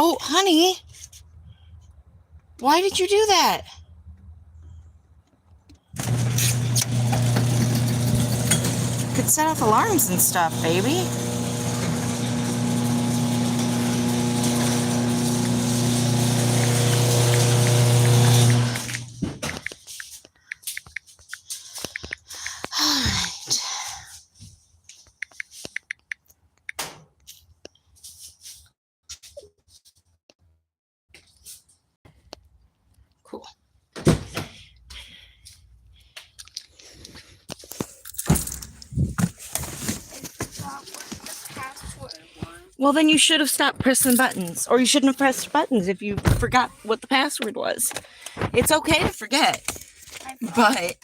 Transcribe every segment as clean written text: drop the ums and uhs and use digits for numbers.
Oh, honey. Why did you do that? Could set off alarms and stuff, baby. Alright. Cool. Well, then you should have stopped pressing buttons. Or you shouldn't have pressed buttons if you forgot what the password was. It's okay to forget. But I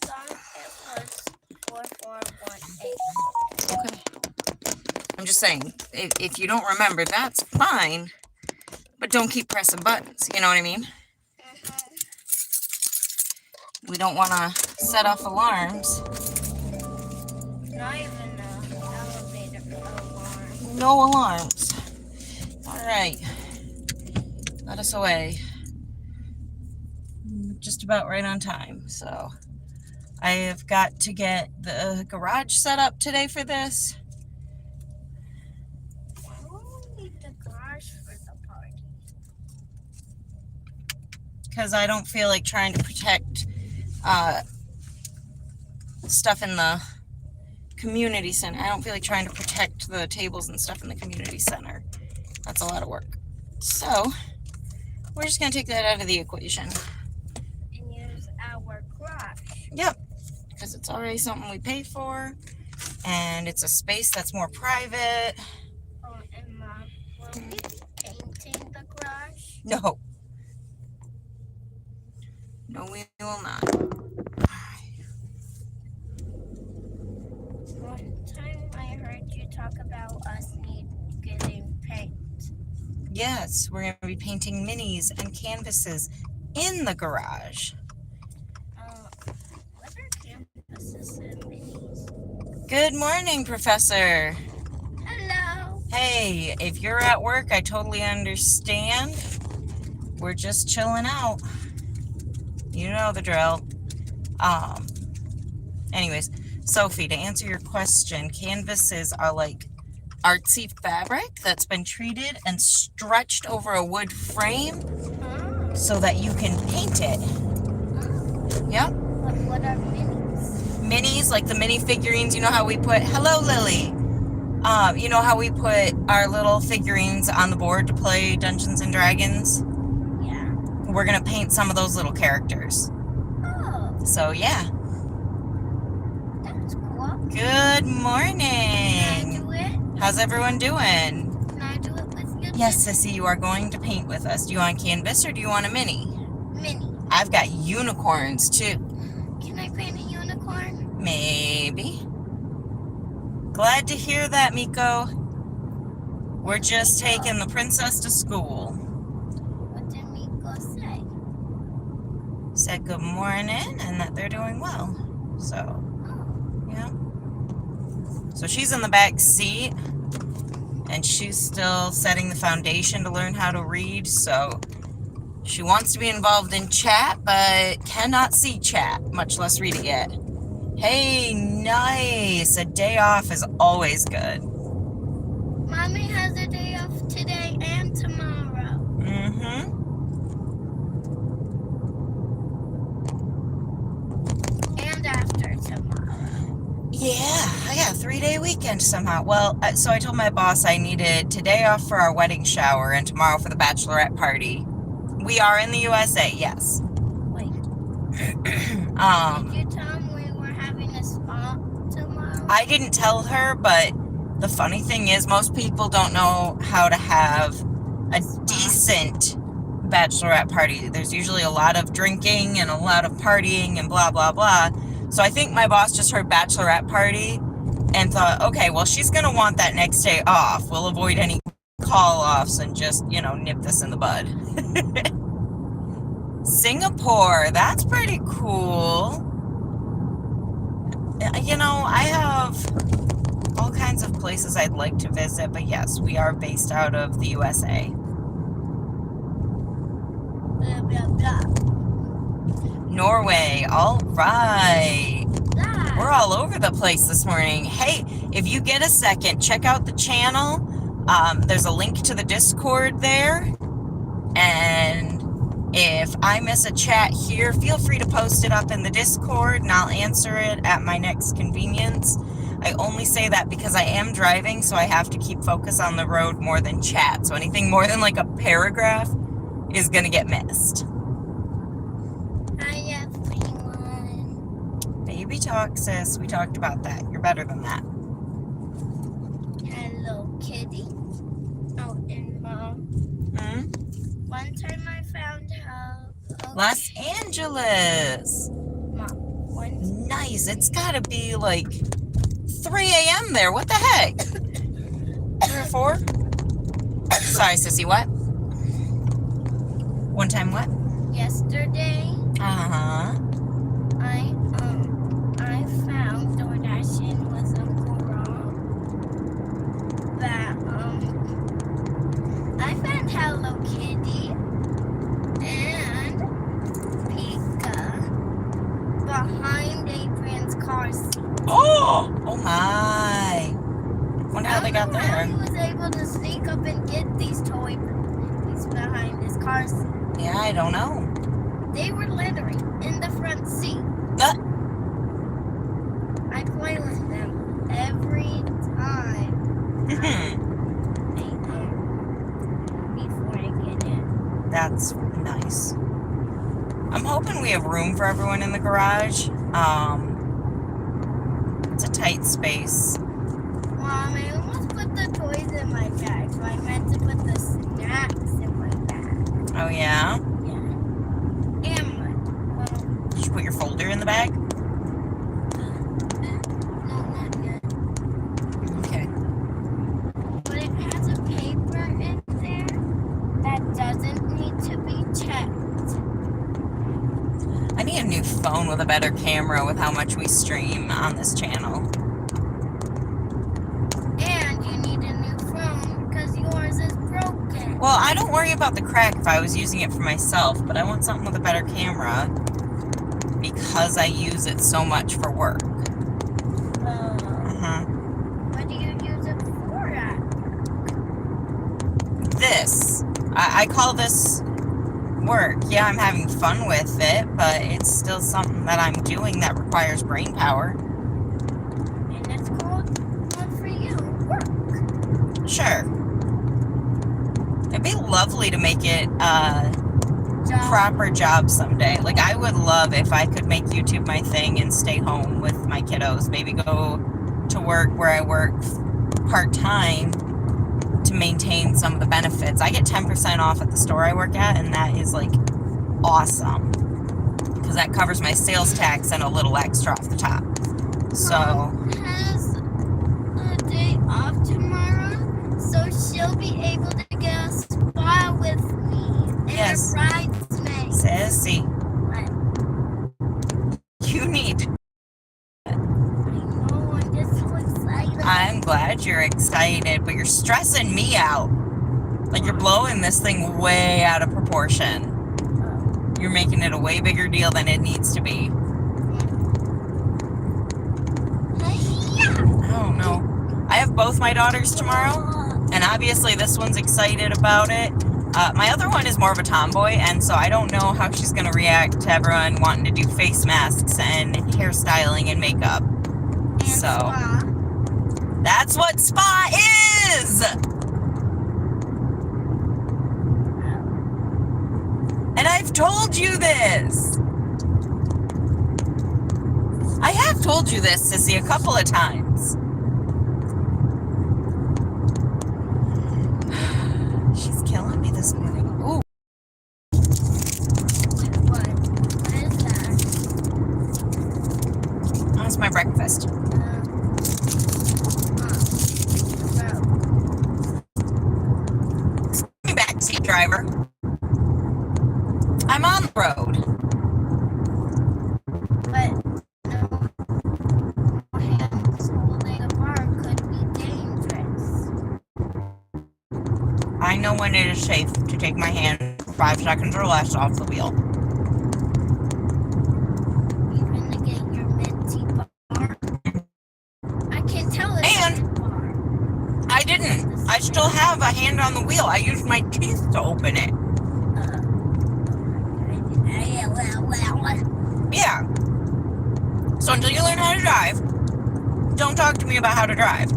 thought it was 4418. okay. I'm just saying, if you don't remember, that's fine. But don't keep pressing buttons. You know what I mean? We don't want to set off alarms. Not even an elevator alarm. No alarms. All right. Let us away. Just about right on time. So I have got to get the garage set up today for this. Why would we need the garage for the party? Because I don't feel like trying to protect stuff in the community center. I don't feel like trying to protect the tables and stuff in the community center. That's a lot of work. So we're just going to take that out of the equation. And use our garage. Yep. Because it's already something we pay for. And it's a space that's more private. Oh, and Mom, will we be painting the garage? No. No, we will not. One time I heard you talk about us getting paint. Yes, we're going to be painting minis and canvases in the garage. What are canvases and minis? Good morning, Professor. Hello. Hey, if you're at work, I totally understand. We're just chilling out. You know the drill. Anyways, Sophie, to answer your question, canvases are like artsy fabric that's been treated and stretched over a wood frame so that you can paint it. Yep. What are minis? Minis, like the mini figurines, you know how we put, hello Lily. You know how we put our little figurines on the board to play Dungeons and Dragons? Yeah. We're going to paint some of those little characters. Oh, So yeah. that's cool. Good Can I morning. do it? How's everyone doing? Can I do it with you? Yes, Sissy, you are going to paint with us. Do you want canvas or do you want a mini? Mini. I've got unicorns too. Can I paint a unicorn? Maybe. Glad to hear that, Miko. We're just taking the princess to school. What did Miko say? Said good morning and that they're doing well. So, yeah. So she's in the back seat and she's still setting the foundation to learn how to read. So she wants to be involved in chat, but cannot see chat, much less read it yet. Hey, nice. A day off is always good. Mommy has a day off today and tomorrow. Mm-hmm. And after tomorrow. Yeah, I got a 3-day weekend somehow. Well, so I told my boss I needed today off for our wedding shower and tomorrow for the bachelorette party. We are in the USA, yes. Wait, did you tell him we were having a spa tomorrow? I didn't tell her, but the funny thing is most people don't know how to have a decent bachelorette party. There's usually a lot of drinking and a lot of partying and blah, blah, blah. So I think my boss just heard bachelorette party and thought, okay, well, she's going to want that next day off. We'll avoid any call-offs and just, nip this in the bud. Singapore, that's pretty cool. I have all kinds of places I'd like to visit, but yes, we are based out of the USA. Blah, blah, blah. Norway, all right. Blah. We're all over the place this morning. Hey, if you get a second, check out the channel. There's a link to the Discord there. And if I miss a chat here, feel free to post it up in the Discord and I'll answer it at my next convenience. I only say that because I am driving, so I have to keep focus on the road more than chat. So anything more than like a paragraph is going to get missed. Hi, everyone. Baby talk, sis. We talked about that. You're better than that. Hello, kitty. Oh, and Mom. Hmm? One time I found her. Los Angeles. Mom, one Nice. It's got to be like 3 a.m. there. What the heck? 3 or 4? Sorry, sissy. What? One time what? yesterday, Uh-huh. I found DoorDashing with Uncle Rob that I found Hello Kitty and Pika behind Adrian's car seat. Oh my. Wonder how they got I don't know how there. he was able to sneak up and get these toys behind his car seat. Yeah, I don't know. They were littering in the front seat. Uh, I play with them every time before I get in. That's nice. I'm hoping we have room for everyone in the garage. It's a tight space. Mom, I almost put the toys in my bag, so I meant to put the snacks in my bag. Oh yeah? Yeah. And Did you put your folder in the bag? no, not yet. Okay. But it has a paper in there that doesn't need to be checked. I need a new phone with a better camera with how much we stream on this channel. And you need a new phone because yours is broken. Well, I don't worry about the crack if I was using it for myself, but I want something with a better camera because I use it so much for work. Uh-huh. What do you use it for? This. I call this work. Yeah, I'm having fun with it, but it's still something that I'm doing that requires brain power. And it's called, good for you, work. Sure. It'd be lovely to make it a Job. proper job someday. Like, I would love if I could make YouTube my thing and stay home with my kiddos. Maybe go to work where I work part-time to maintain some of the benefits. I get 10% off at the store I work at, and that is, like, awesome. Because that covers my sales tax and a little extra off the top. So, Mom has a day off tomorrow, so she'll be able to get a spa with me and Yes. a bridesmaid. sissy, you need to... I know, I'm just so excited. I'm glad you're excited, but you're stressing me out. Like, you're blowing this thing way out of proportion. You're making it a way bigger deal than it needs to be. I don't know. I have both my daughters tomorrow, and obviously this one's excited about it. My other one is more of a tomboy, and so I don't know how she's going to react to everyone wanting to do face masks and hairstyling and makeup. And So, spa. that's what spa is! And I've told you this! I have told you this, Sissy, a couple of times. She's killing me this morning. Ooh. What is that? That's my breakfast. Me backseat driver. I'm on the road. But no hands holding a bar could be dangerous. know when it is safe to take my hand 5 seconds or less off the wheel. You're gonna get your minty bar. I can tell it's And- a mint bar. I didn't. I still have a hand on the wheel. I used my teeth to open it. Yeah. So until you learn how to drive, don't talk to me about how to drive.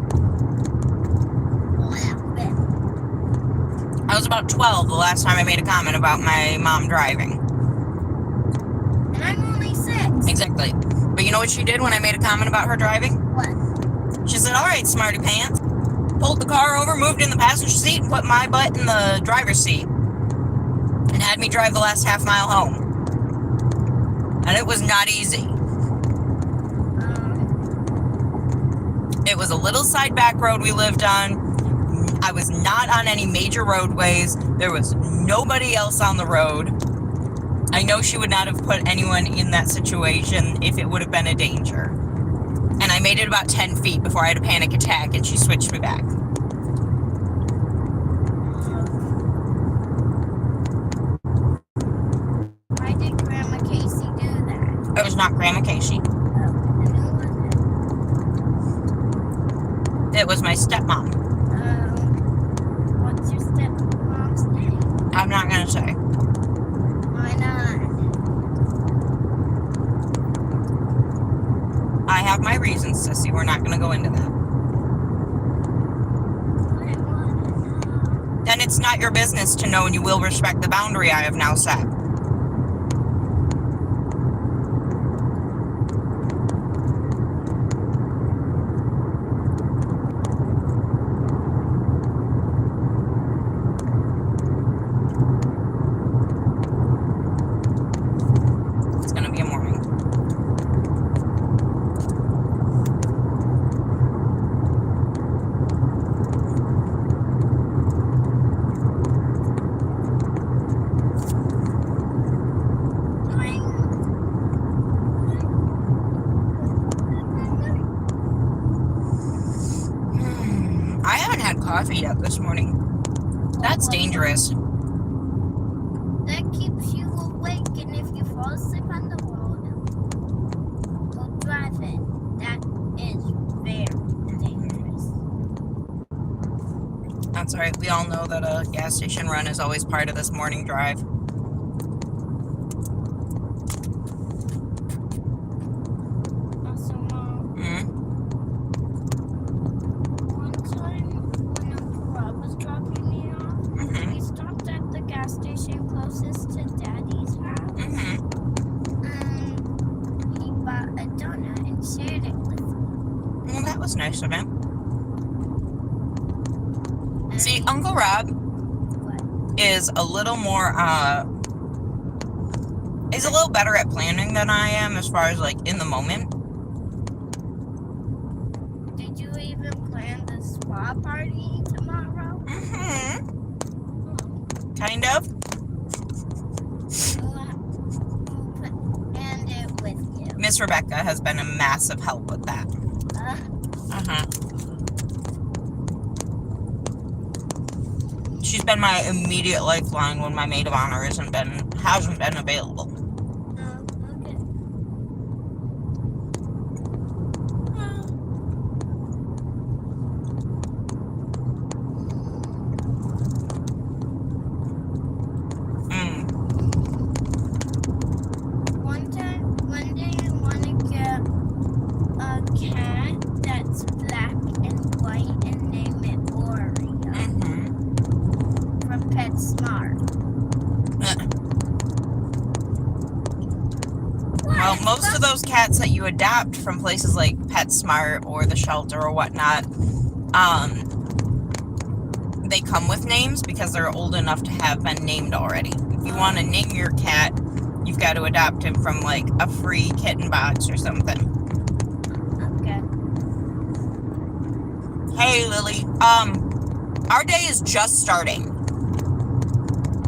I was about 12 the last time I made a comment about my mom driving. And I'm only 6. Exactly. But you know what she did when I made a comment about her driving? What? She said, all right, smarty pants. Pulled the car over, moved in the passenger seat, and put my butt in the driver's seat. And had me drive the last half mile home. And it was not easy. It was a little side back road we lived on. I was not on any major roadways. There was nobody else on the road. I know she would not have put anyone in that situation if it would have been a danger. And I made it about 10 feet before I had a panic attack and she switched me back. Why did Grandma Casey do that? It was not Grandma Casey. And who was it? It was my stepmom. What's your stepmom's name? I'm not going to say. Why not? I have my reasons, Sissy. We're not going to go into that. I want to know. Then it's not your business to know, and you will respect the boundary I have now set. It's going to be a morning. I haven't had coffee yet this morning. That's dangerous. That keeps you awake, and if you fall asleep on the road, go drive it. That is very dangerous. That's all right. We all know that a gas station run is always part of this morning drive. Also, Mom, Mm. one time when Uncle Rob was dropping me off, Mm-hmm. we stopped at the gas station closest to Daddy's house. Mm-hmm. He bought a donut and shared it with me. Well, that was nice of him. And See, Uncle Rob what? is a little more, he's a little better at planning than I am as far as, like, in the moment. Did you even plan the spa party tomorrow? Mm-hmm. Kind of. Who planned it with you? Miss Rebecca has been a massive help with that. Uh-huh. She's been my immediate lifeline when my maid of honor hasn't been available. Okay. Mm. One day I want to get a cat that's black and white and name it Oreo Mm-hmm. from PetSmart. Well, most of those cats that you adopt from places like PetSmart or the shelter or whatnot, they come with names because they're old enough to have been named already. If you want to name your cat, you've got to adopt him from like a free kitten box or something. Okay. Hey, Lily. Our day is just starting.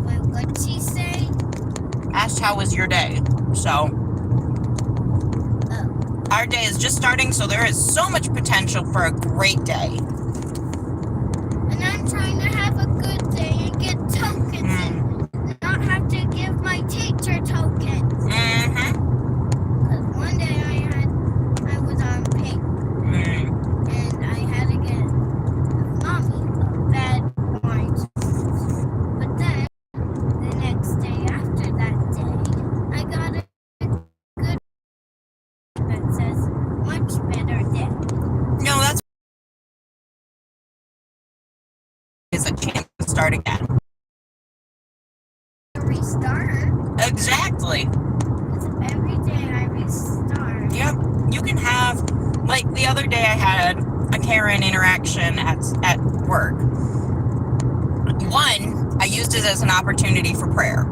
Wait, what'd she say? Asked how was your day. So, our day is just starting, so there is so much potential for a great day. And I'm trying to have a good day and is a chance to start again. Restart. Exactly. Because every day I restart. Yep. You can have, like the other day I had a Karen interaction at work. One, I used it as an opportunity for prayer.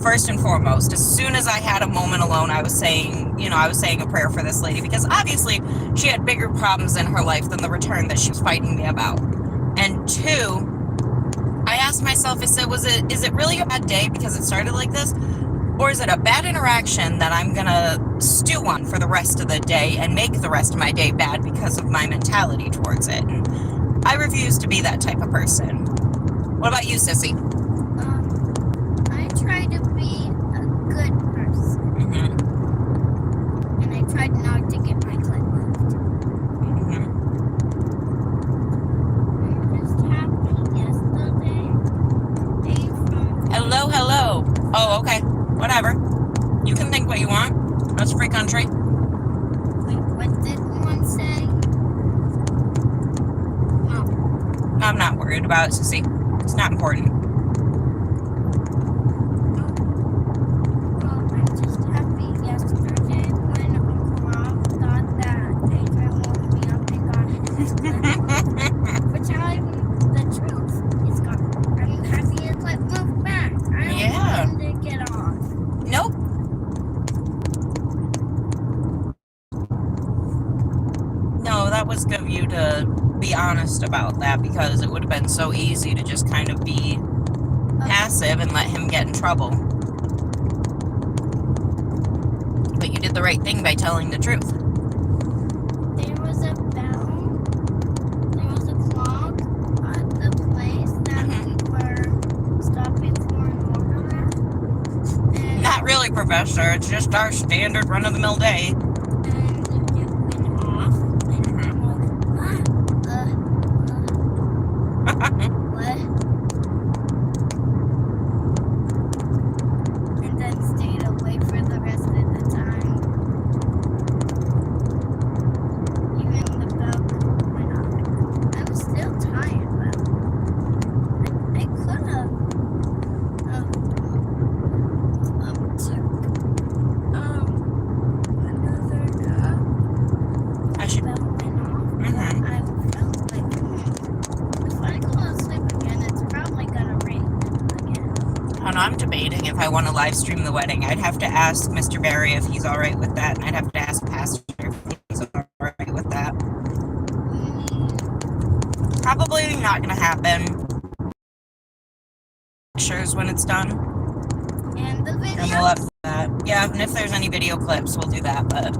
First and foremost, as soon as I had a moment alone, I was saying a prayer for this lady, because obviously she had bigger problems in her life than the return that she was fighting me about. And two, I asked myself, is it really a bad day because it started like this? Or is it a bad interaction that I'm gonna stew on for the rest of the day and make the rest of my day bad because of my mentality towards it? And I refuse to be that type of person. What about you, Sissy? I try to be a good person. Mm-hmm. And I tried not to get my clip moved. Mm-hmm. I'm just happy yesterday. Hello. Oh, okay. Whatever. You can think what you want. That's a free country. Wait, what did one say? No. I'm not worried about it, Sissy. It's not important. Well, I'm just happy yesterday when Uncle Rob thought that Adrian woke me up and got his clip for telling me the truth. I'm happy his clip moved back. I don't Yeah. want him to get off. Nope. No, that was good of you to be honest about that, because it would have been so easy to just kind of be passive and let him get in trouble. But you did the right thing by telling the truth. There was a bell. There was a clock at the place that we were stopping for an order at. And Not really, Professor. It's just our standard run-of-the-mill day. and it went off, and I'm like, what? And then stayed awake for the rest of the time. Even the bell went off. I was still tired, but I could have took another nap. I should. Bell went off. Mhm. I felt like if I go to sleep again, it's probably gonna rain again. Oh, no, I'm debating if I want to live stream the wedding. I'd have to ask Mr. Barry if he's all right with that, and I'd have to ask Pastor if he's all right with that. Probably not going to happen. Pictures when it's done, And the and video. we'll upload that. Yeah, and if there's any video clips, we'll do that. But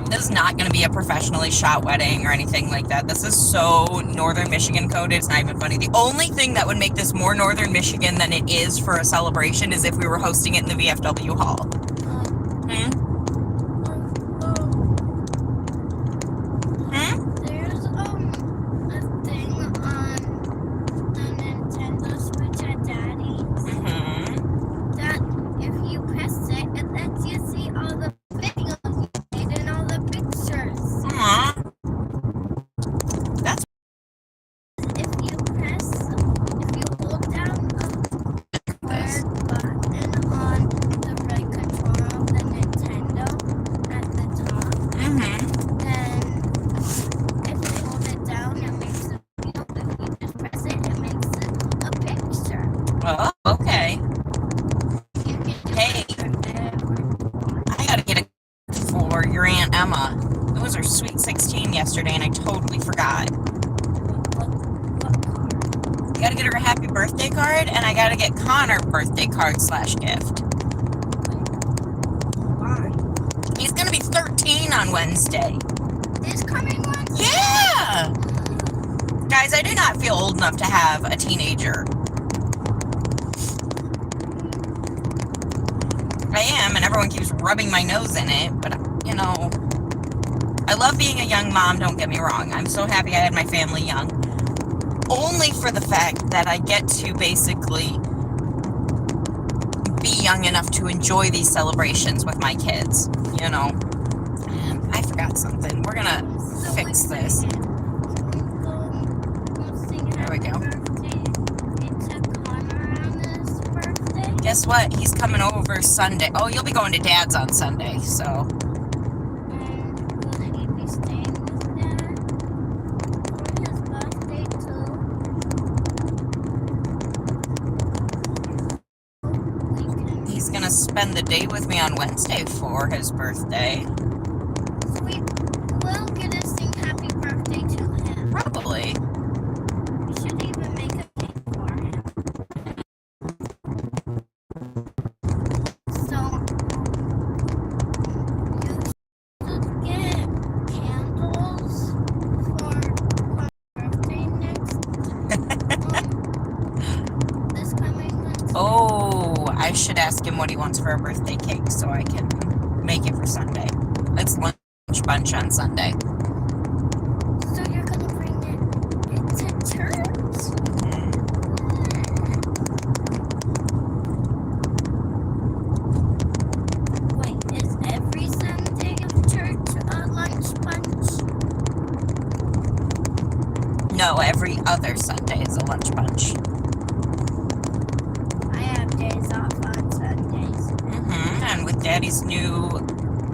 this is not going to be a professionally shot wedding or anything like that. This is so Northern Michigan coded. It's not even funny. The only thing that would make this more Northern Michigan than it is for a celebration is if we were hosting it in the VFW hall. Hmm? Hmm? There's a thing on the Nintendo Switch at Daddy's Mm-hmm. that if you press it, it lets you see all the videos you made and all the pictures. Aw. That's If you hold down the red button on the right controller of the Nintendo at the top, mm-hmm. then if you hold it down, it makes a video. If you just press it, it makes a picture. Oh, okay. You can do Hey. whatever. I gotta get a for your Aunt Emma. It was her sweet 16 yesterday, and I totally forgot. What card? I gotta get her a happy birthday card, and I gotta get Connor a birthday card / gift. Why? He's gonna be 13 on Wednesday. This coming one? Yeah! Guys, I do not feel old enough to have a teenager. I am, and everyone keeps rubbing my nose in it, but, you know, I love being a young mom, don't get me wrong. I'm so happy I had my family young. Only for the fact that I get to basically be young enough to enjoy these celebrations with my kids, you know. I forgot something. We're gonna I'm so fix this. excited. Can we go sing guess what? He's coming over Sunday. Oh, you'll be going to Dad's on Sunday, so. And will he be staying with Dad for his birthday too? We can. He's gonna spend the day with me on Wednesday for his birthday. So we will get to sing happy birthday to him. Probably. We should even make a cake for him. So you should get candles for my birthday this coming Wednesday. Oh, I should ask him what he wants for a birthday cake so I can make it for Sunday. It's lunch bunch on Sunday. So you're gonna bring it to church? Wait, is every Sunday of church a lunch bunch? No, every other Sunday is a lunch bunch. I have days off on Sundays. And with Daddy's new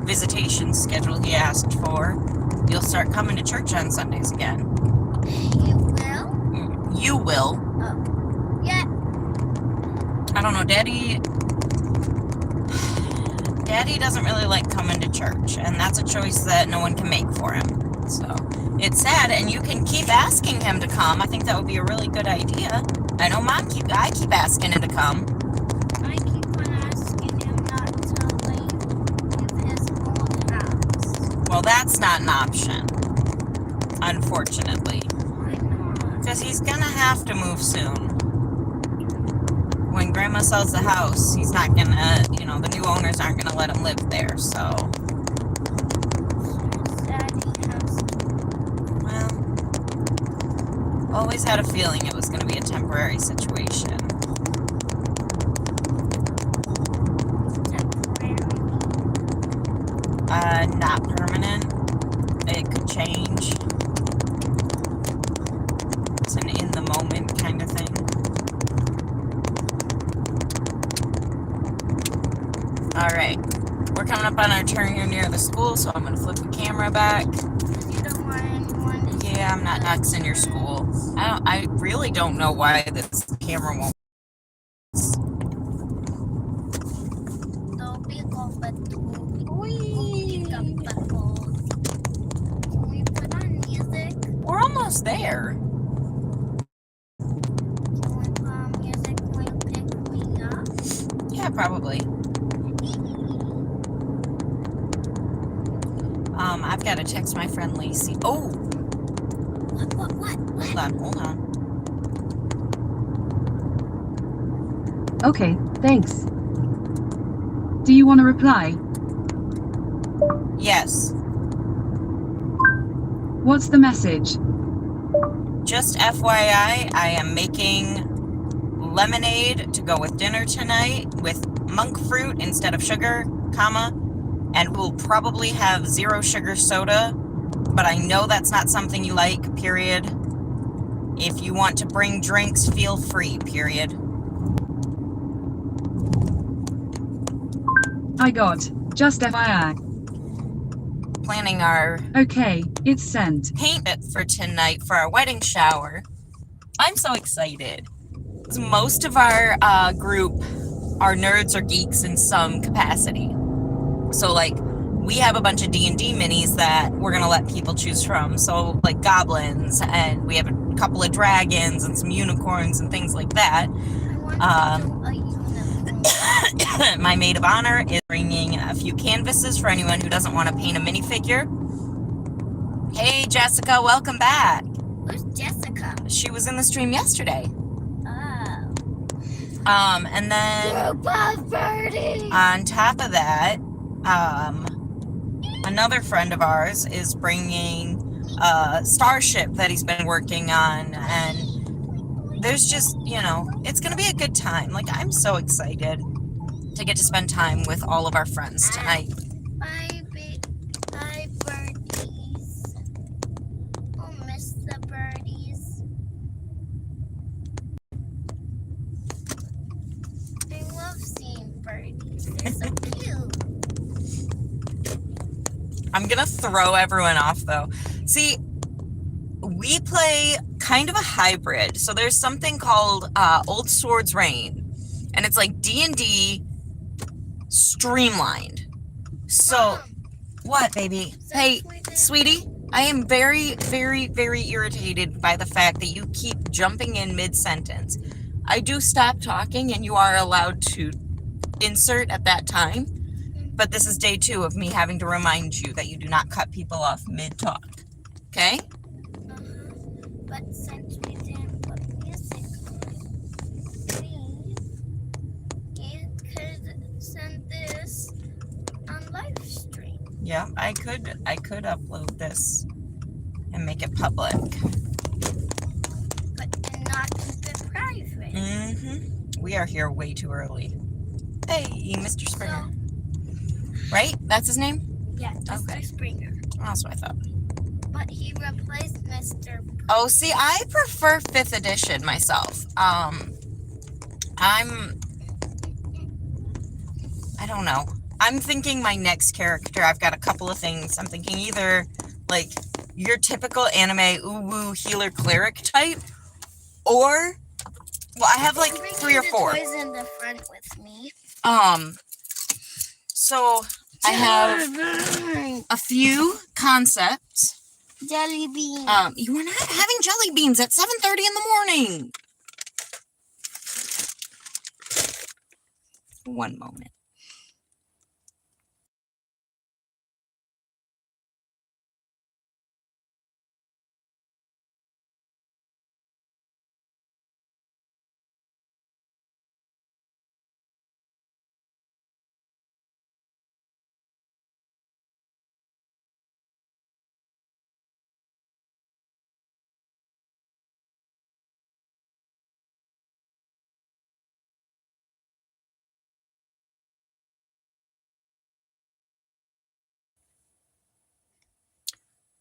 visitation schedule he asked for, you'll start coming to church on Sundays again. You will? You will. Oh. Yeah. I don't know, Daddy doesn't really like coming to church, and that's a choice that no one can make for him. So it's sad, and you can keep asking him to come. I think that would be a really good idea. I know I keep asking him to come. I keep on asking him not to leave his old house. Well, that's not an option, unfortunately, Why not? because he's gonna have to move soon. When Grandma sells the house, he's not gonna, the new owners aren't gonna let him live there, so. Daddy has to. Well, always had a feeling it was gonna be a temporary situation. Not permanent. It could change. It's an in the moment kind of thing. Alright, we're coming up on our turn here near the school, so I'm going to flip the camera back. You don't want anyone to Yeah, I'm not next in your school. I really don't know why this camera won't. Can we put on music? We're almost there. Can we put on music when you pick me up? Yeah, probably. I've got to text my friend Lacey. Oh, What? hold on. Okay, thanks. Do you want to reply? Yes. What's the message? Just FYI, I am making lemonade to go with dinner tonight with monk fruit instead of sugar, and we'll probably have 0 sugar soda, but I know that's not something you like, period. If you want to bring drinks, feel free, period. I got. Just FYI. Planning our Okay, it's sent. paint it for tonight for our wedding shower. I'm so excited. Most of our group are nerds or geeks in some capacity. So like we have a bunch of D&D minis that we're gonna let people choose from. So like goblins, and we have a couple of dragons and some unicorns and things like that. I want to do a unicorn. My maid of honor is bringing a few canvases for anyone who doesn't want to paint a minifigure. Hey Jessica, welcome back. Who's Jessica? She was in the stream yesterday. Oh. And then Group of birdies. on top of that, another friend of ours is bringing a starship that he's been working on, and there's just, it's gonna be a good time. Like, I'm so excited to get to spend time with all of our friends tonight. Bye, birdies. Oh, miss the birdies. I love gonna throw everyone off though. See, we play kind of a hybrid. So there's something called Old Swords Reign, and it's like D&D streamlined. So, what, baby? Hey, sweetie, I am very, very, very irritated by the fact that you keep jumping in mid-sentence. I do stop talking, and you are allowed to insert at that time, but this is day 2 of me having to remind you that you do not cut people off mid-talk. Okay? But since we didn't put music on, you could send this on live stream. Yeah, I could upload this and make it public. But not keep it private. We are here way too early. Hey, Mr. Springer. So, Right? That's his name? yeah, Mr. Okay. Springer. That's what I thought. But he replaced Mr. Oh, see, I prefer 5th edition myself. I don't know. I'm thinking my next character, I've got a couple of things. I'm thinking either like your typical anime uwu healer cleric type, or well, I have like 3 or 4. Toys in the front with me. So I have a few concepts. Jelly bean. You are not having jelly beans at 7:30 in the morning. One moment.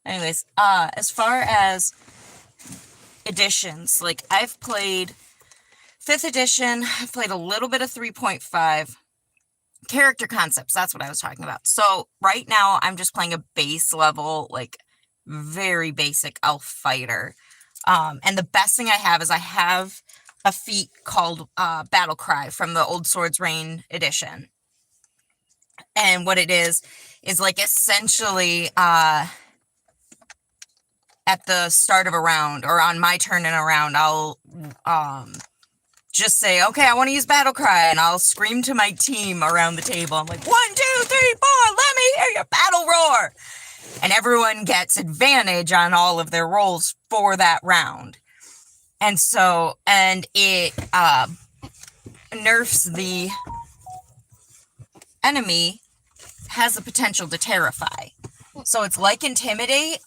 Anyways, as far as editions, like I've played 5th edition, I've played a little bit of 3.5. Character concepts, that's what I was talking about. So right now I'm just playing a base level, like very basic elf fighter. And the best thing I have is I have a feat called Battle Cry from the Old Swords Reign edition. And what it is like essentially at the start of a round or on my turn in a round, I'll just say, okay, I want to use Battle Cry, and I'll scream to my team around the table. I'm like, 1, 2, 3, 4, let me hear your battle roar. And everyone gets advantage on all of their rolls for that round. And so, and it nerfs the enemy, has the potential to terrify. So it's like Intimidate,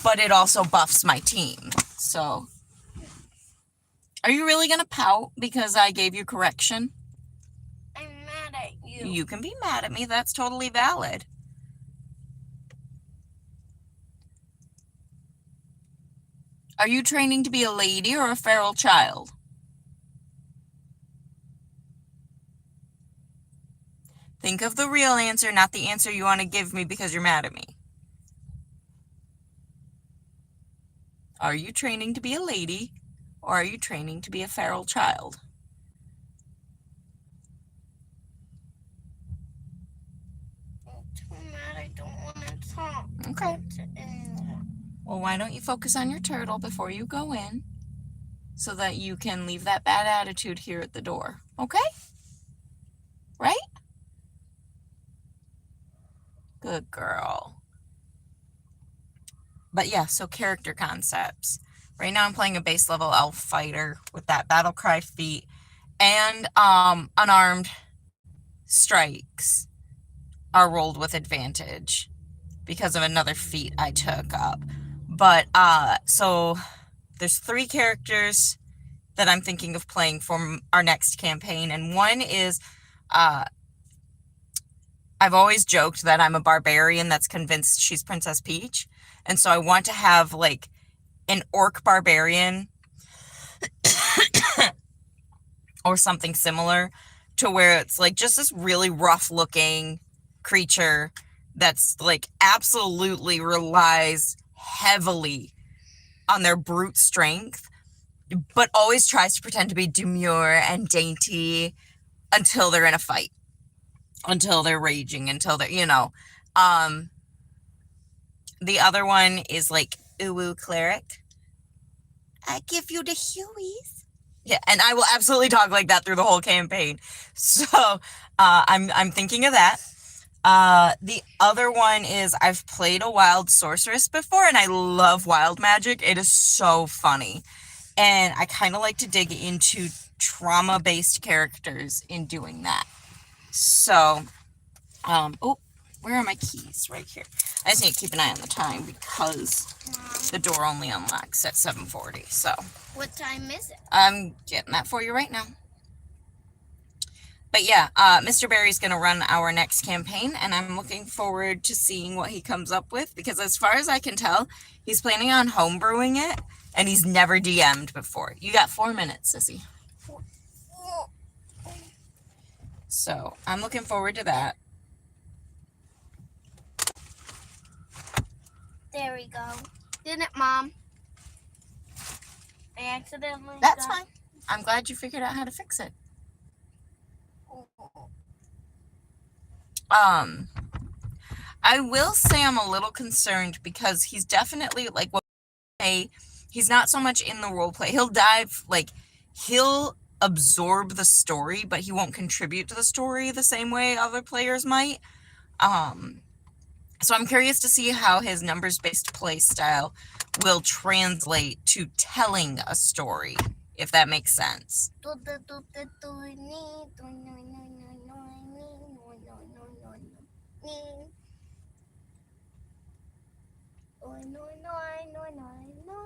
but it also buffs my team. So, are you really gonna pout because I gave you correction? I'm mad at you. You can be mad at me. That's totally valid. Are you training to be a lady or a feral child? Think of the real answer, not the answer you want to give me because you're mad at me. Are you training to be a lady, or are you training to be a feral child? I'm too mad. I don't want to talk. Okay. to anyone. Well, why don't you focus on your turtle before you go in, so that you can leave that bad attitude here at the door, okay? Right? Good girl. But yeah, so character concepts. Right now I'm playing a base level elf fighter with that battle cry feat, and unarmed strikes are rolled with advantage because of another feat I took up. But so there's 3 characters that I'm thinking of playing for our next campaign, and one is I've always joked that I'm a barbarian that's convinced she's Princess Peach. And so I want to have like an orc barbarian or something similar, to where it's like just this really rough looking creature that's like absolutely relies heavily on their brute strength, but always tries to pretend to be demure and dainty until they're in a fight, until they're raging, until they're, the other one is like Uwu Cleric. I give you the Hueys. Yeah, and I will absolutely talk like that through the whole campaign. So I'm thinking of that. The other one is I've played a wild sorceress before, and I love wild magic. It is so funny. And I kind of like to dig into trauma-based characters in doing that. So, oh, where are my keys? Right here. I just need to keep an eye on the time because the door only unlocks at 7:40. So, What time is it? I'm getting that for you right now. But yeah, Mr. Barry's going to run our next campaign, and I'm looking forward to seeing what he comes up with, because as far as I can tell, he's planning on homebrewing it, and he's never DM'd before. You got 4 minutes, sissy. So I'm looking forward to that. There we go. Didn't it, Mom? I accidentally That's got- fine. I'm glad you figured out how to fix it. I will say I'm a little concerned because he's definitely like he's not so much in the role play. He'll absorb the story, but he won't contribute to the story the same way other players might. So I'm curious to see how his numbers-based play style will translate to telling a story, if that makes sense.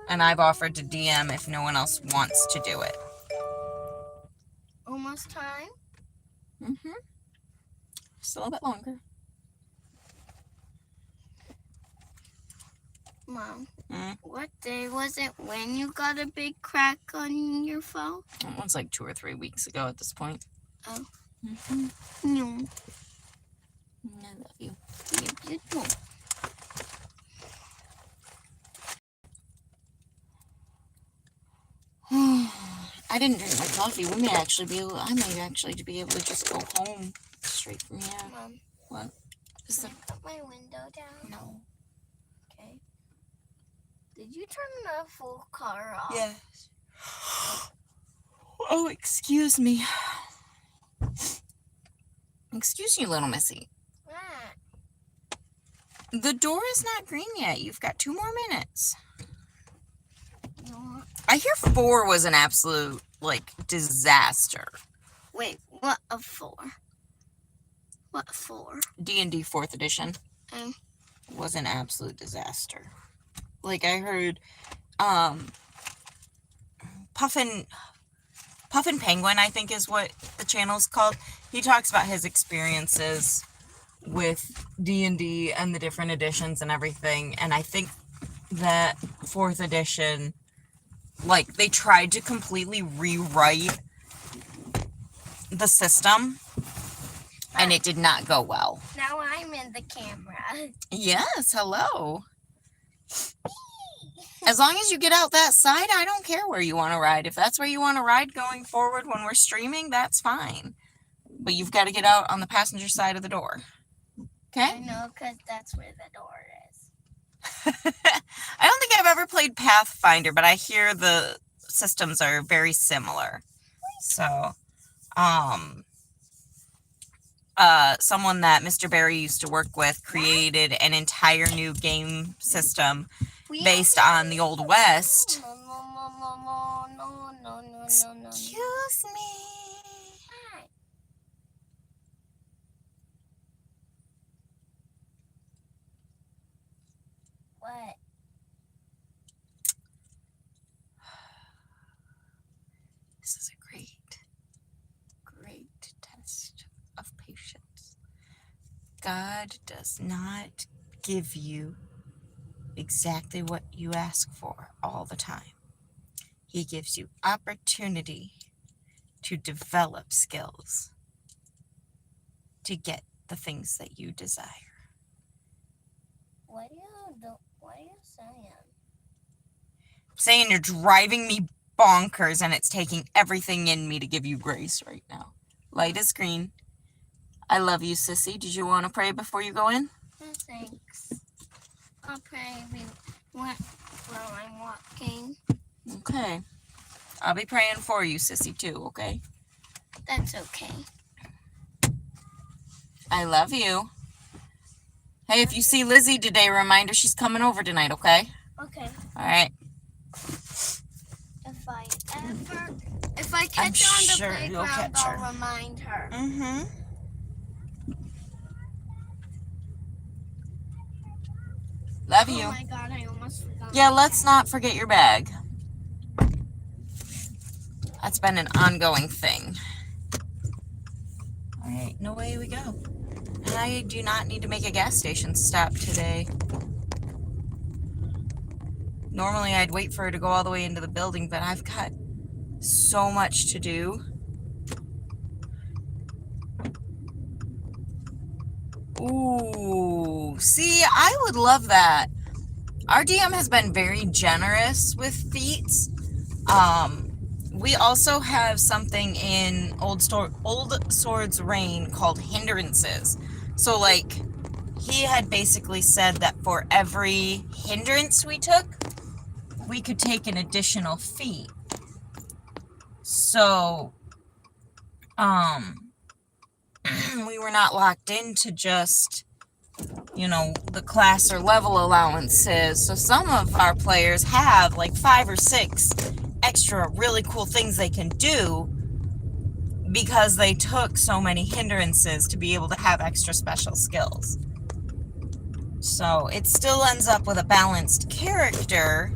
And I've offered to DM if no one else wants to do it. Almost time. Just a little bit longer. Mom, Mm. what day was it when you got a big crack on your phone? It was like 2 or 3 weeks ago at this point. Oh. Mm-hmm. No. I love you. You do. I didn't drink my coffee. I might actually be able to just go home straight from here. Mom, What? Is can the I put my window down? no? Okay. Did you turn the full car off? Yes. Oh, excuse me. Excuse you, little missy. Ah, The door is not green yet. You've got 2 more minutes. no. I hear 4 was an absolute, disaster. Wait, what a 4? What 4? D&D 4th edition was an absolute disaster. I heard, Puffin Penguin, I think is what the channel's called. He talks about his experiences with D&D and the different editions and everything. And I think that 4th edition, they tried to completely rewrite the system, and it did not go well. Now I'm in the camera. Yes, hello. As long as you get out that side, I don't care where you want to ride. If that's where you want to ride going forward when we're streaming, that's fine. But you've got to get out on the passenger side of the door. I Okay? know, because that's where the door is. I don't think I've ever played Pathfinder, but I hear the systems are very similar. So, someone that Mr. Barry used to work with created an entire new game system based on the Old West. No. Excuse me. Hi. What? This is a great test of patience. God does not give you exactly what you ask for all the time. He gives you opportunity to develop skills to get the things that you desire. What are you saying? Saying you're driving me bonkers and it's taking everything in me to give you grace right now. Light is green. I love you, sissy. Did you want to pray before you go in? No, thanks. I'll pray while I'm walking. Okay. I'll be praying for you, sissy, too, okay? That's okay. I love you. Hey, if you see Lizzie today, remind her she's coming over tonight, okay? Okay. All right. If I catch her on the sure you'll playground, catch her. I'll remind her. Mm-hmm. Love you. Oh my God, I almost forgot. Yeah, let's not forget your bag. That's been an ongoing thing. All right, no way we go. And I do not need to make a gas station stop today. Normally I'd wait for her to go all the way into the building, but I've got so much to do. Ooh, see, I would love that. Our DM has been very generous with feats. We also have something in Old Sword's Reign called hindrances. So, like, he had basically said that for every hindrance we took, we could take an additional feat. So, we were not locked into just, you know, the class or level allowances. So some of our players have like 5 or 6 extra really cool things they can do because they took so many hindrances to be able to have extra special skills. So it still ends up with a balanced character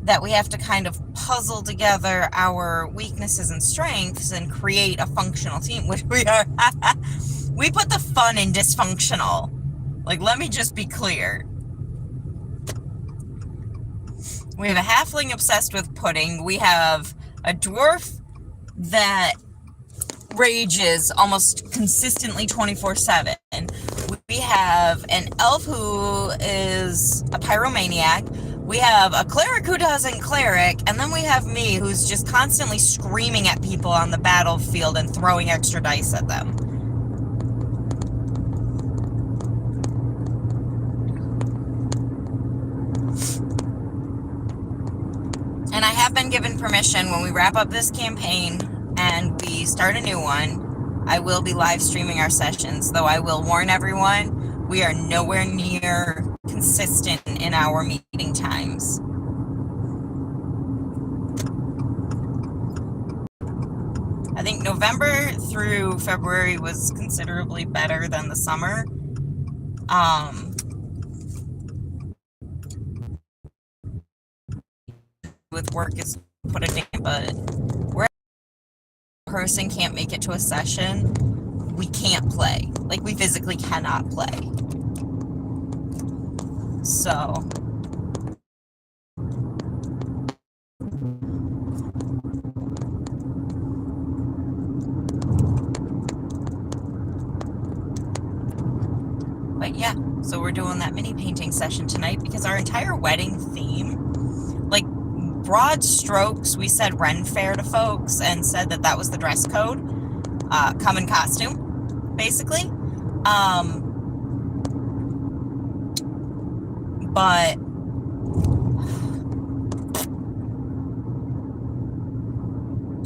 that we have to kind of puzzle together our weaknesses and strengths and create a functional team, which we are. We put the fun in dysfunctional. Like, let me just be clear. We have a halfling obsessed with pudding. We have a dwarf that rages almost consistently 24/7. We have an elf who is a pyromaniac. We have a cleric who doesn't cleric, and then we have me who's just constantly screaming at people on the battlefield and throwing extra dice at them. And I have been given permission when we wrap up this campaign and we start a new one, I will be live streaming our sessions, though I will warn everyone, we are nowhere near consistent in our meeting times. I think November through February was considerably better than the summer. With work is put a damn, but where a person can't make it to a session, we can't play. Like, we physically cannot play. So but yeah, so we're doing that mini painting session tonight because our entire wedding theme, like, broad strokes, we said Ren Fair to folks and said that that was the dress code, come in costume, basically. But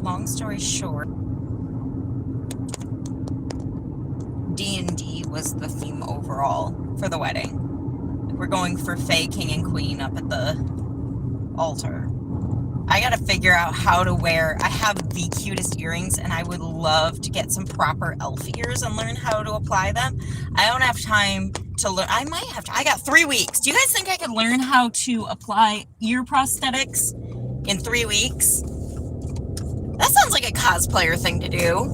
long story short, D&D was the theme overall for the wedding. We're going for Fae, King, and Queen up at the altar. I gotta figure out how to wear, I have the cutest earrings and I would love to get some proper elf ears and learn how to apply them. I don't have time to learn, I might have to, I got 3 weeks. Do you guys think I could learn how to apply ear prosthetics in 3 weeks? That sounds like a cosplayer thing to do.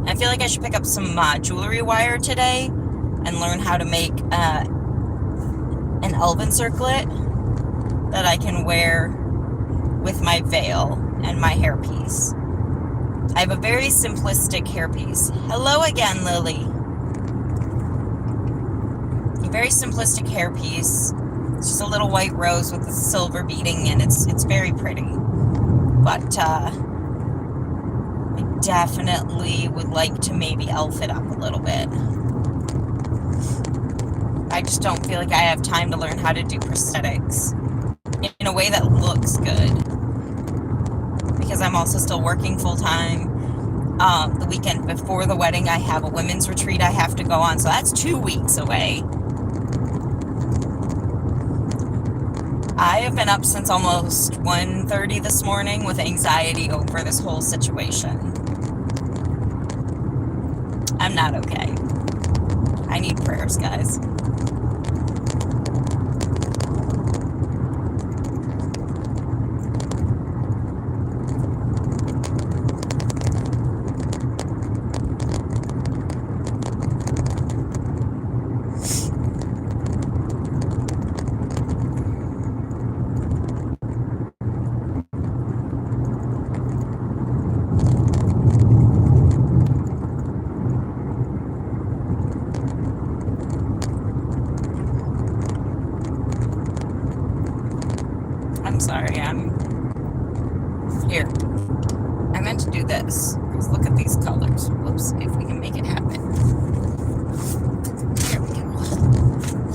I feel like I should pick up some jewelry wire today and learn how to make an elven circlet that I can wear with my veil and my hairpiece. I have a very simplistic hairpiece. Hello again, Lily. A very simplistic hairpiece. It's just a little white rose with a silver beading, and it's very pretty. But I definitely would like to maybe elf it up a little bit. I just don't feel like I have time to learn how to do prosthetics in a way that looks good, because I'm also still working full-time. The weekend before the wedding, I have a women's retreat I have to go on, so that's 2 weeks away. I have been up since almost 1:30 this morning with anxiety over this whole situation. I'm not okay. I need prayers, guys. I'm sorry, here. I meant to do this, because look at these colors. Whoops, if we can make it happen. There we go.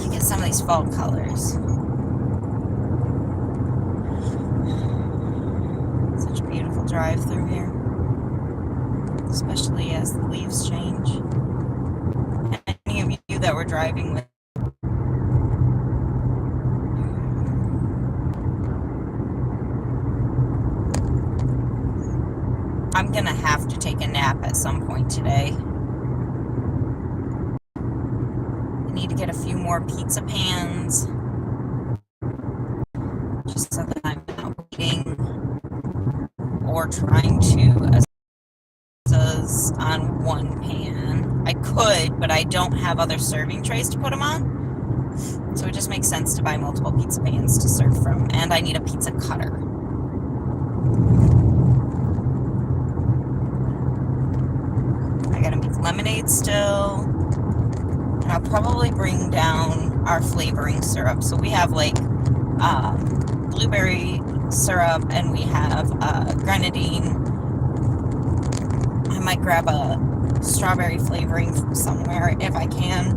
Look at some of these fall colors. Such a beautiful drive through here. Especially as the leaves change. Any of you that were driving with I'm gonna have to take a nap at some point today. I need to get a few more pizza pans, just so that I'm not waiting or trying to pizzas on one pan. I could, but I don't have other serving trays to put them on. So it just makes sense to buy multiple pizza pans to serve from. And I need a pizza cutter. I gotta make lemonade still. And I'll probably bring down our flavoring syrup. So we have like blueberry syrup and we have grenadine. I might grab a strawberry flavoring from somewhere if I can.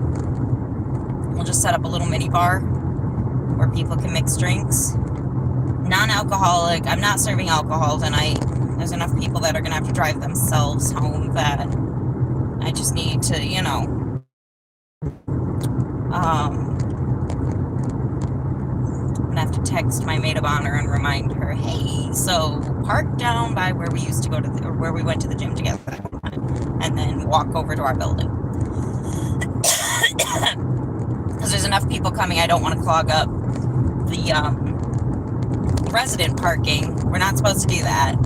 We'll just set up a little mini bar where people can mix drinks. Non-alcoholic. I'm not serving alcohol tonight. There's enough people that are gonna have to drive themselves home that I just need to, you know, I'm gonna have to text my maid of honor and remind her, hey, so park down by where we used to go to or where we went to the gym together, and then walk over to our building. Because there's enough people coming, I don't want to clog up the resident parking. We're not supposed to do that.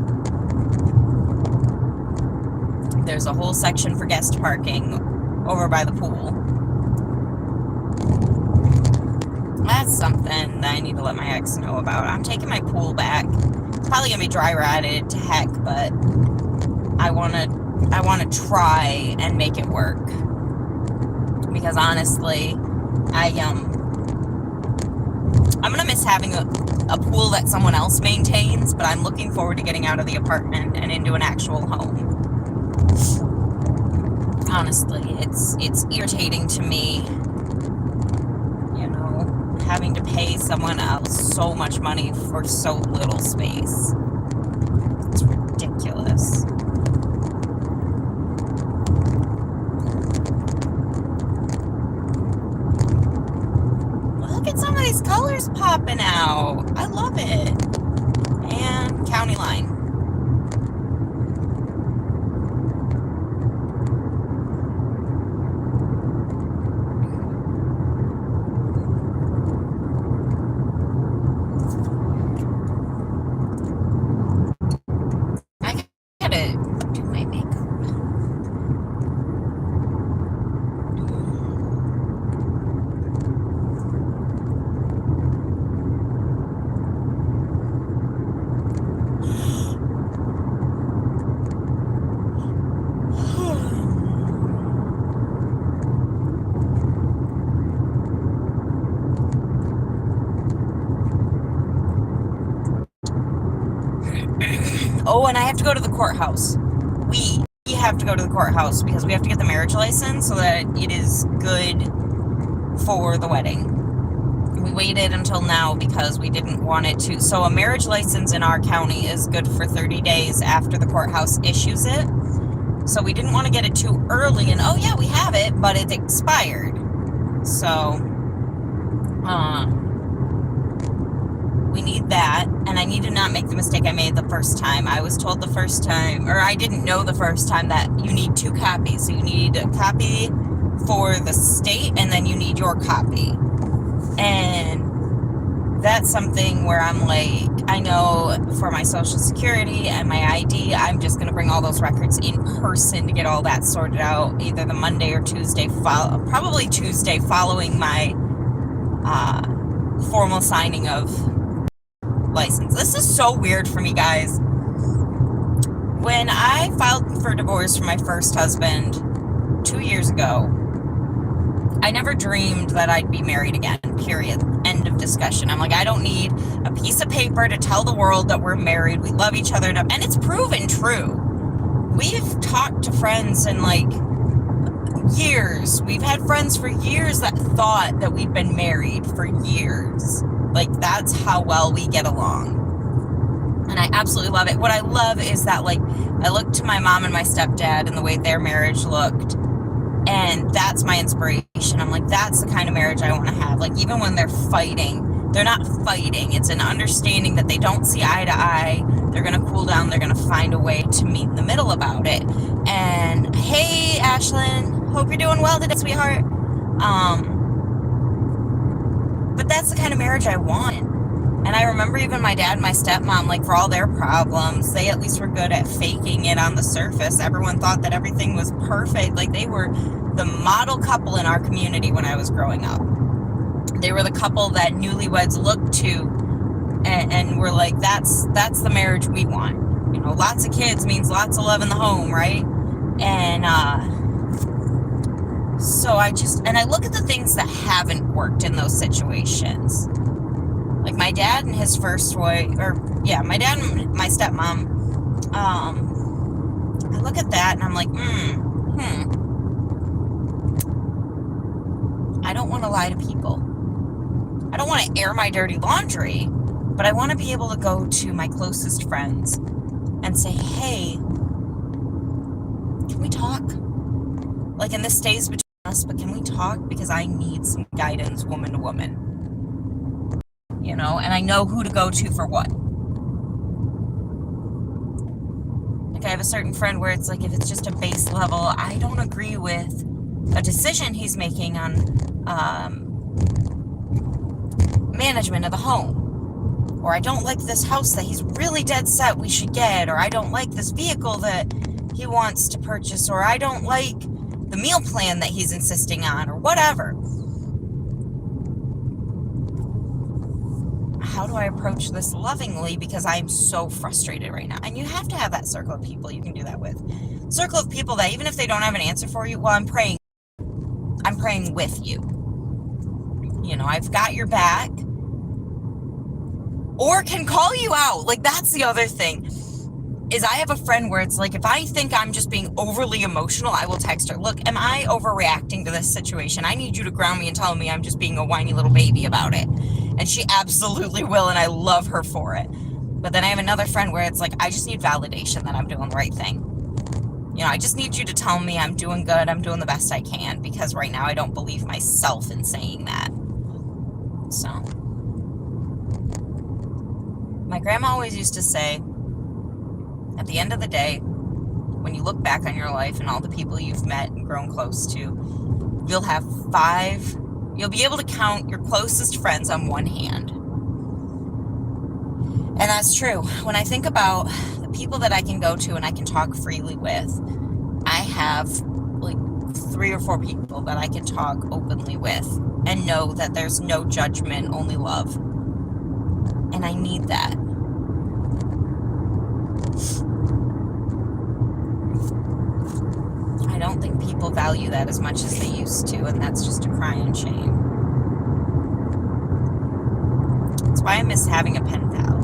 There's a whole section for guest parking over by the pool. That's something that I need to let my ex know about. I'm taking my pool back. It's probably gonna be dry rotted to heck, but I wanna try and make it work. Because honestly, I'm gonna miss having a pool that someone else maintains, but I'm looking forward to getting out of the apartment and into an actual home. Honestly, it's irritating to me, you know, having to pay someone else so much money for so little space. It's ridiculous. Look at some of these colors popping out. I love it. And county line. Oh, and I have to go to the courthouse. We have to go to the courthouse because we have to get the marriage license so that it is good for the wedding. We waited until now because we didn't want it to. So a marriage license in our county is good for 30 days after the courthouse issues it. So we didn't want to get it too early and, oh yeah, we have it, but it expired. So, we need that, and I need to not make the mistake I made the first time. I was told the first time, or I didn't know the first time, that you need 2 copies. So you need a copy for the state, and then you need your copy. And that's something where I'm like, I know for my Social Security and my ID, I'm just going to bring all those records in person to get all that sorted out, either the Monday or Tuesday, probably Tuesday following my formal signing of license. This is so weird for me, guys. When I filed for divorce from my first husband 2 years ago, I never dreamed that I'd be married again, period. End of discussion. I'm like, I don't need a piece of paper to tell the world that we're married. We love each other. And it's proven true. We've talked to friends in like years. We've had friends for years that thought that we've been married for years. Like, that's how well we get along. And I absolutely love it. What I love is that, like, I look to my mom and my stepdad and the way their marriage looked, and that's my inspiration. I'm like, that's the kind of marriage I want to have. Like, even when they're fighting, they're not fighting. It's an understanding that they don't see eye to eye. They're going to cool down. They're going to find a way to meet in the middle about it. And, hey, Ashlyn, hope you're doing well today, sweetheart. But that's the kind of marriage I want. And I remember even my dad and my stepmom, like, for all their problems, they at least were good at faking it on the surface. Everyone thought that everything was perfect. Like, they were the model couple in our community when I was growing up. They were the couple that newlyweds looked to and were like, that's the marriage we want. You know, lots of kids means lots of love in the home, right? And, so I look at the things that haven't worked in those situations. Like my dad and his first wife, my dad and my stepmom, I look at that and I'm like, I don't want to lie to people. I don't want to air my dirty laundry, but I want to be able to go to my closest friends and say, hey, can we talk? Like, and this stays between us, but can we talk? Because I need some guidance, woman to woman. You know, and I know who to go to for what. Like, I have a certain friend where it's like, if it's just a base level, I don't agree with a decision he's making on management of the home. Or I don't like this house that he's really dead set we should get. Or I don't like this vehicle that he wants to purchase. Or I don't like the meal plan that he's insisting on. Or whatever. How do I approach this lovingly? Because I'm so frustrated right now. And you have to have that circle of people you can do that with. Circle of people that even if they don't have an answer for you, well, I'm praying with you. You know, I've got your back. Or can call you out. Like, that's the other thing. Is I have a friend where it's like, if I think I'm just being overly emotional, I will text her, look, am I overreacting to this situation? I need you to ground me and tell me I'm just being a whiny little baby about it. And she absolutely will, and I love her for it. But then I have another friend where it's like, I just need validation that I'm doing the right thing. You know, I just need you to tell me I'm doing good, I'm doing the best I can, because right now I don't believe myself in saying that. So, my grandma always used to say, at the end of the day, when you look back on your life and all the people you've met and grown close to, you'll be able to count your closest friends on one hand. And that's true. When I think about the people that I can go to and I can talk freely with, I have like 3 or 4 people that I can talk openly with and know that there's no judgment, only love. And I need that. I don't think people value that as much as they used to, and that's just a crying shame. That's why I miss having a pen pal.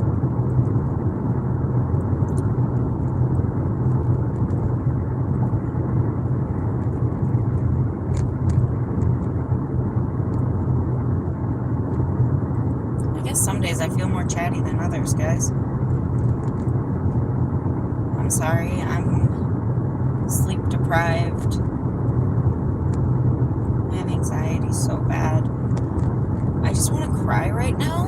chatty than others, guys. I'm sorry. I'm sleep deprived. I have anxiety so bad. I just want to cry right now.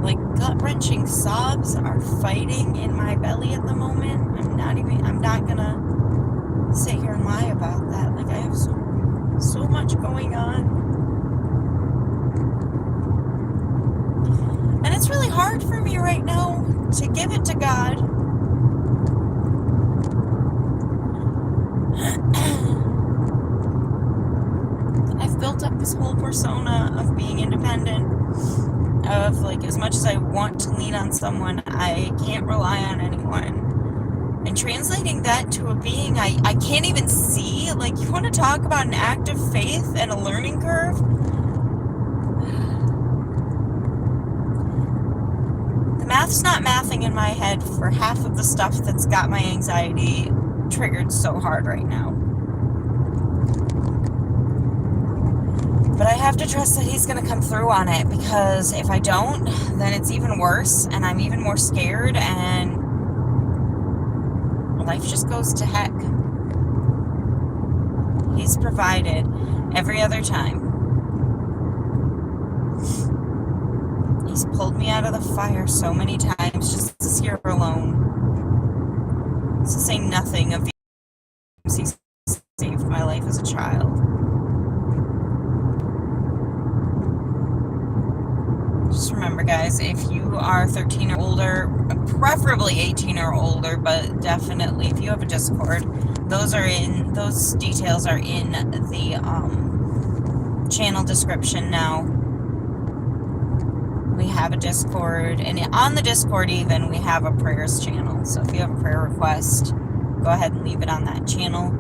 Like, gut-wrenching sobs are fighting in my belly at the moment. I'm not gonna sit here and lie about that. Like, I have so much going on. And it's really hard for me right now to give it to God. I've built up this whole persona of being independent, of like, as much as I want to lean on someone, I can't rely on anyone. And translating that to a being I can't even see, like, you want to talk about an act of faith and a learning curve? The math's not mathing in my head for half of the stuff that's got my anxiety triggered so hard right now. But I have to trust that he's going to come through on it, because if I don't, then it's even worse, and I'm even more scared, and life just goes to heck. He's provided every other time. He's pulled me out of the fire so many times just this year alone. To say nothing of the times he saved my life as a child. Just remember, guys, if you are 13 or older, preferably 18 or older, but definitely if you have a Discord, those details are in the channel description now. We have a Discord, and on the Discord even, we have a prayers channel. So if you have a prayer request, go ahead and leave it on that channel.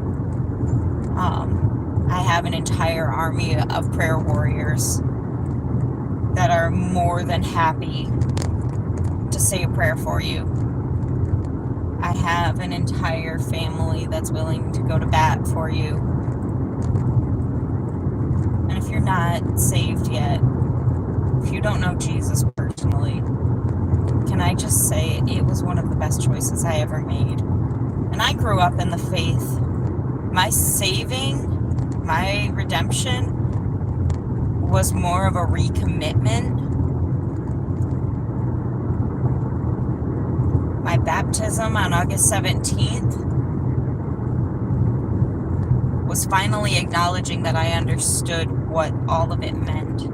I have an entire army of prayer warriors that are more than happy to say a prayer for you. I have an entire family that's willing to go to bat for you. And if you're not saved yet, if you don't know Jesus personally, can I just say it was one of the best choices I ever made. And I grew up in the faith. My saving, my redemption was more of a recommitment. My baptism on August 17th was finally acknowledging that I understood what all of it meant.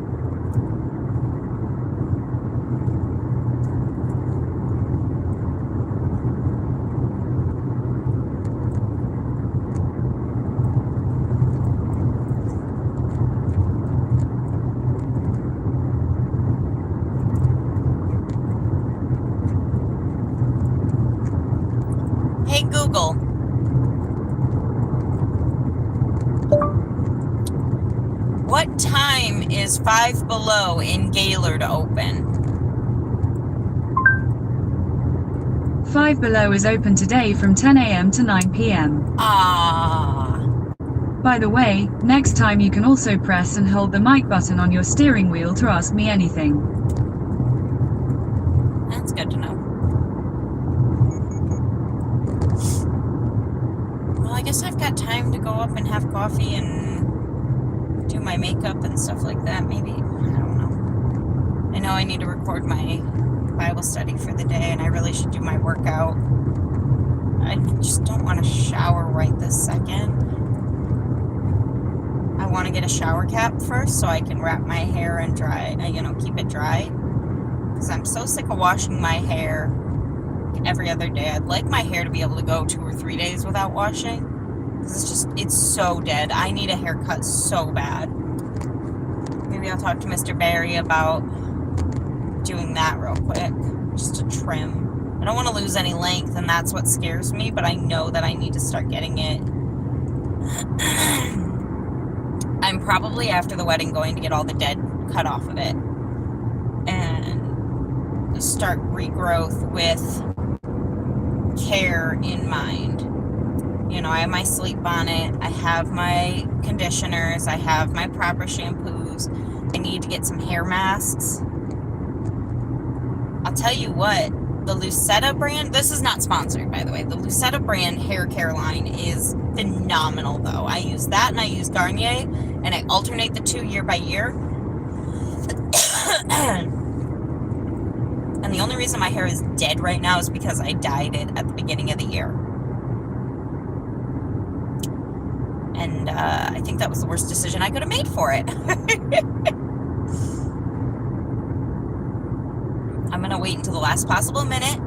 Hey Google, what time is Five Below in Gaylord open? Five Below is open today from 10 a.m. to 9 p.m. Ah, By the way, next time you can also press and hold the mic button on your steering wheel to ask me anything. that's good to know. Well, I guess I've got time to go up and have coffee and do my makeup and stuff like that. Maybe, I don't know. I know I need to record my Bible study for the day, and I really should do my workout. I just don't want to shower right this second. I want to get a shower cap first so I can wrap my hair and dry, keep it dry. Because I'm so sick of washing my hair every other day. I'd like my hair to be able to go 2 or 3 days without washing. Because it's so dead. I need a haircut so bad. Maybe I'll talk to Mr. Barry about doing that real quick. Just to trim. I don't want to lose any length, and that's what scares me, but I know that I need to start getting it. I'm probably, after the wedding, going to get all the dead cut off of it. And start regrowth with care in mind. I have my sleep bonnet, I have my conditioners, I have my proper shampoos, those. I need to get some hair masks. I'll tell you what, the Lucetta brand, this is not sponsored, by the way. The Lucetta brand hair care line is phenomenal, though. I use that and I use Garnier, and I alternate the two year by year. And the only reason my hair is dead right now is because I dyed it at the beginning of the year. And I think that was the worst decision I could have made for it. I'm going to wait until the last possible minute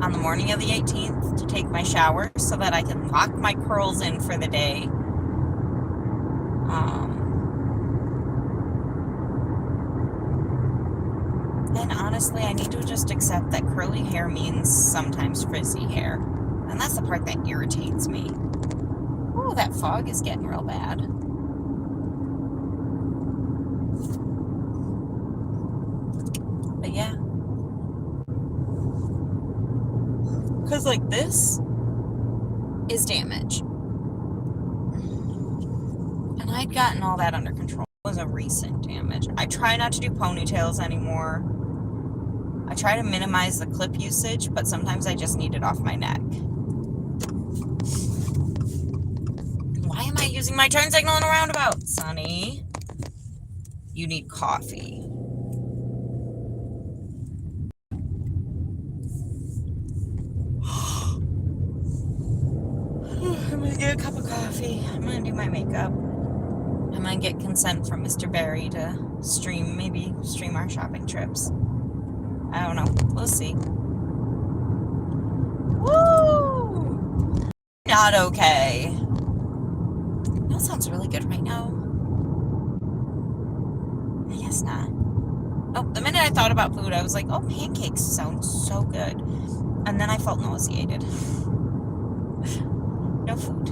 on the morning of the 18th to take my shower so that I can lock my curls in for the day. And honestly, I need to just accept that curly hair means sometimes frizzy hair. And that's the part that irritates me. Ooh, that fog is getting real bad. But yeah. Because like this is damage. And I'd gotten all that under control. It was a recent damage. I try not to do ponytails anymore. I try to minimize the clip usage, but sometimes I just need it off my neck. Why am I using my turn signal in a roundabout? Sonny, you need coffee. I'm gonna get a cup of coffee. I'm gonna do my makeup. I'm gonna get consent from Mr. Barry to maybe stream our shopping trips. I don't know. We'll see. Woo! Not okay. That sounds really good right now. I guess not. Oh, the minute I thought about food, I was like, oh, pancakes sound so good. And then I felt nauseated. No food.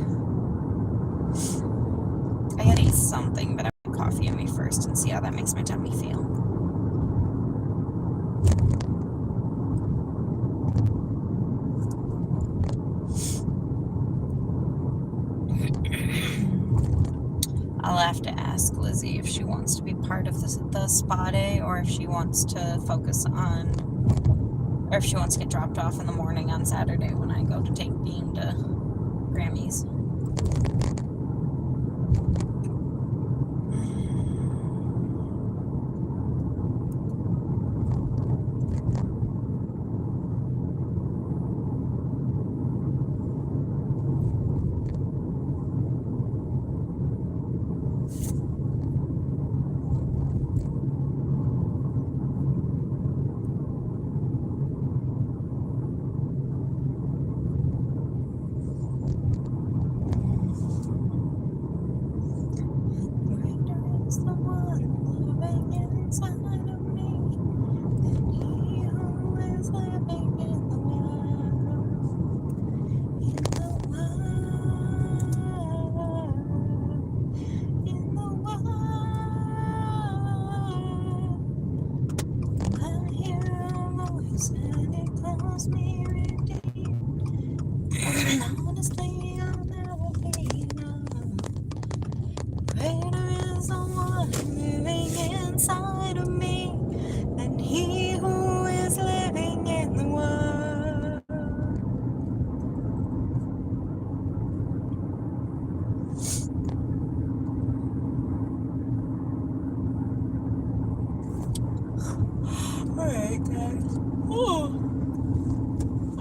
I gotta eat something, but I put coffee in me first and see how that makes my tummy feel. I'll have to ask Lizzie if she wants to be part of the spa day, or if she wants to focus on, or if she wants to get dropped off in the morning on Saturday when I go to take Bean to Grammy's.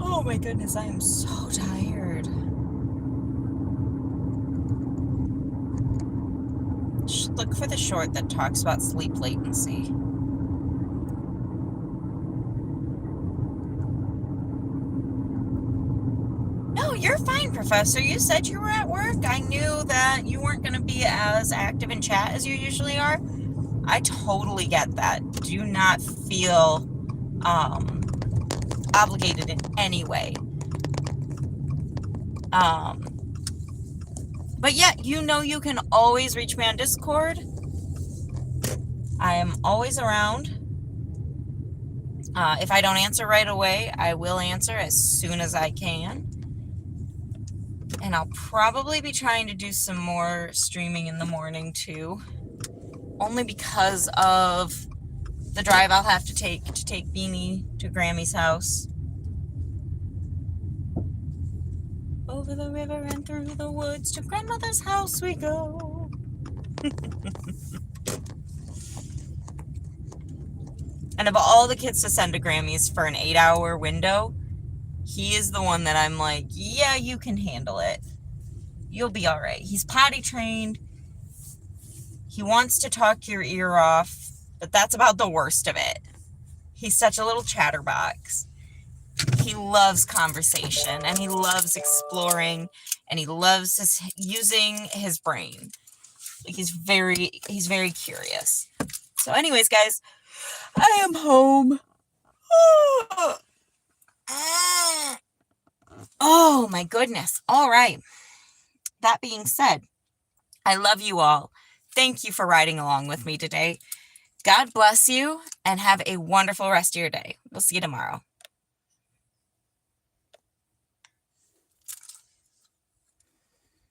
Oh my goodness, I am so tired. Look for the short that talks about sleep latency. No, you're fine, Professor. You said you were at work. I knew that you weren't going to be as active in chat as you usually are. I totally get that. Do not feel obligated in any way. But yeah, you know you can always reach me on Discord. I am always around. If I don't answer right away, I will answer as soon as I can. And I'll probably be trying to do some more streaming in the morning too. only because of the drive I'll have to take Beanie to Grammy's house. Over the river and through the woods to grandmother's house we go. And of all the kids to send to Grammy's for an 8-hour window, he is the one that I'm like, yeah, you can handle it. You'll be all right. He's potty trained. He wants to talk your ear off, but that's about the worst of it. He's such a little chatterbox. He loves conversation, and he loves exploring, and he loves using his brain. He's very curious. So anyways, guys, I am home. Oh my goodness. All right. That being said, I love you all. Thank you for riding along with me today. God bless you and have a wonderful rest of your day. We'll see you tomorrow.